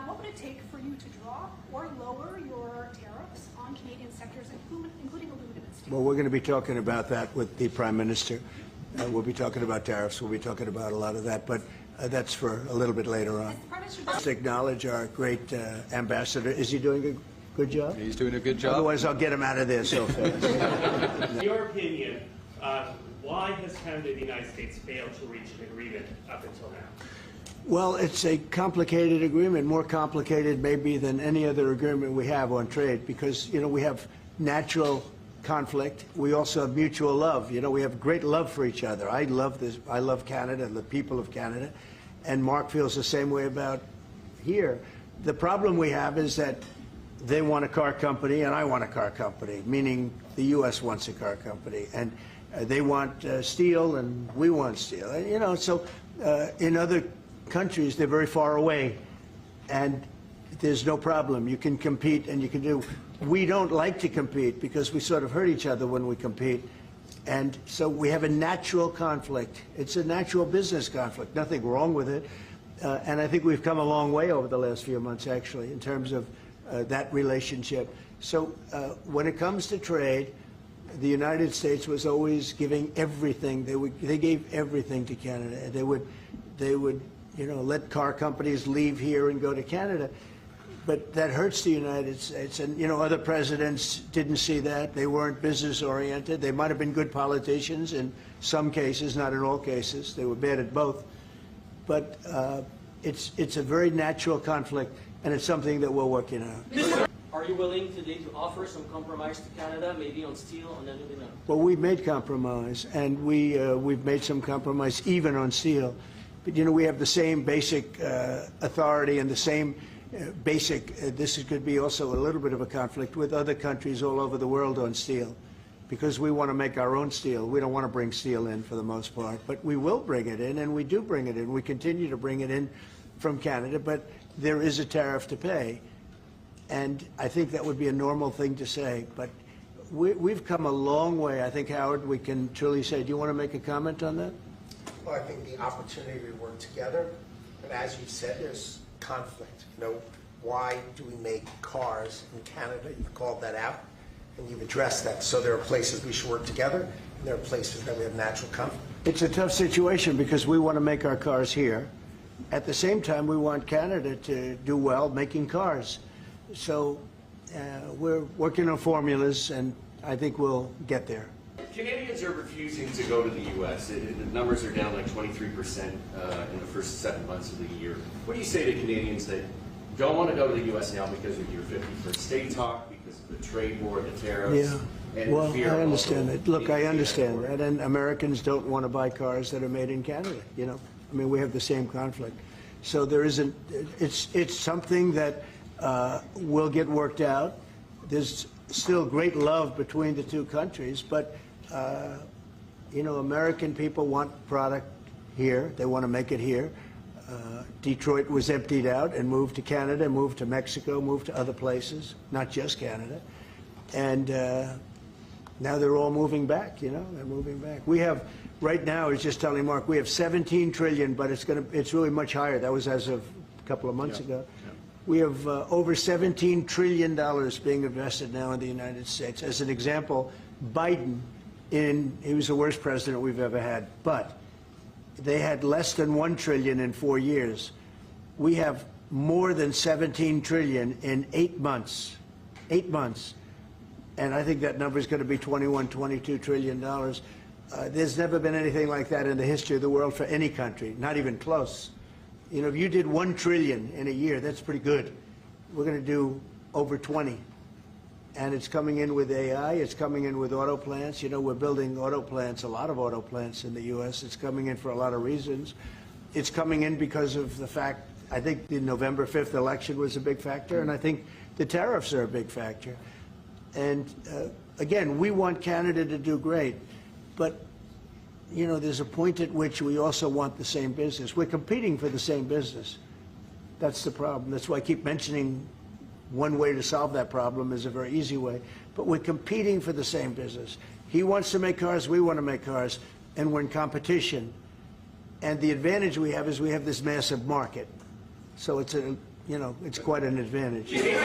what would it take for you to drop or lower your tariffs on Canadian sectors, including aluminum and steel? Well, we're going to be talking about that with the Prime Minister. We'll be talking about tariffs. We'll be talking about a lot of that, but that's for a little bit later on. Let's acknowledge our great ambassador. Is he doing a good job? He's doing a good job. Otherwise, I'll get him out of there so fast. In your opinion, why has Canada and the United States failed to reach an agreement up until now? Well, it's a complicated agreement, more complicated maybe than any other agreement we have on trade, because, you know, we have natural conflict. We also have mutual love. You know, we have great love for each other. I love this. I love Canada and the people of Canada, and Mark feels the same way about here. The problem we have is that they want a car company and I want a car company, meaning the U.S. wants a car company, and they want steel and we want steel. And, you know, so in other countries, they're very far away, and there's no problem. You can compete and you can do. We don't like to compete because we sort of hurt each other when we compete, and so we have a natural conflict. It's a natural business conflict. Nothing wrong with it, and I think we've come a long way over the last few months, actually, in terms of that relationship. So when it comes to trade, the United States was always giving everything. They gave everything to Canada. They would, you know, let car companies leave here and go to Canada. But that hurts the United States. And, you know, other presidents didn't see that. They weren't business-oriented. They might have been good politicians in some cases, not in all cases. They were bad at both. But it's a very natural conflict, and it's something that we're working on. Are you willing today to offer some compromise to Canada, maybe on steel, on aluminum? Well, we've made compromise, and we've made some compromise even on steel. But, you know, we have the same basic authority and the same basic, this could be also a little bit of a conflict with other countries all over the world on steel, because we want to make our own steel. We don't want to bring steel in for the most part, but we will bring it in, and we do bring it in. We continue to bring it in from Canada, but there is a tariff to pay. And I think that would be a normal thing to say, but we've come a long way. I think, Howard, we can truly say, do you want to make a comment on that? Well, I think the opportunity to work together, and as you said, there's conflict. You know, why do we make cars in Canada? You've called that out, and you've addressed that. So there are places we should work together, and there are places that we have natural conflict. It's a tough situation because we want to make our cars here. At the same time, we want Canada to do well making cars. So we're working on formulas, and I think we'll get there. Canadians are refusing to go to the U.S. The numbers are down like 23% in the first 7 months of the year. What do you say to Canadians that don't want to go to the U.S. now because of your 51st state talk, because of the trade war, the tariffs? Yeah. And well, fear I understand it. Look, I understand that, and Americans don't want to buy cars that are made in Canada. You know, I mean, we have the same conflict. So there isn't. It's something that will get worked out. There's still great love between the two countries, but you know, American people want product here. They want to make it here. Detroit was emptied out and moved to Canada, moved to Mexico, moved to other places, not just Canada. And now they're all moving back, you know, they're moving back. We have, right now, I was just telling Mark, we have 17 trillion, but it's really much higher. That was as of a couple of months ago. Yeah. We have over $17 trillion being invested now in the United States. As an example, Biden, he was the worst president we've ever had, but they had less than $1 trillion in 4 years. We have more than 17 trillion in 8 months. 8 months. And I think that number is going to be $21, $22 trillion. There's never been anything like that in the history of the world for any country, not even close. You know, if you did 1 trillion in a year, that's pretty good. We're going to do over 20. And it's coming in with AI, it's coming in with auto plants. You know, we're building auto plants, a lot of auto plants in the U.S. It's coming in for a lot of reasons. It's coming in because of the fact, I think the November 5th election was a big factor, and I think the tariffs are a big factor. And again, we want Canada to do great, but you know, there's a point at which we also want the same business. We're competing for the same business. That's the problem. That's why I keep mentioning one way to solve that problem is a very easy way. But we're competing for the same business. He wants to make cars, we want to make cars, and we're in competition. And the advantage we have is we have this massive market. So it's a you know, it's quite an advantage.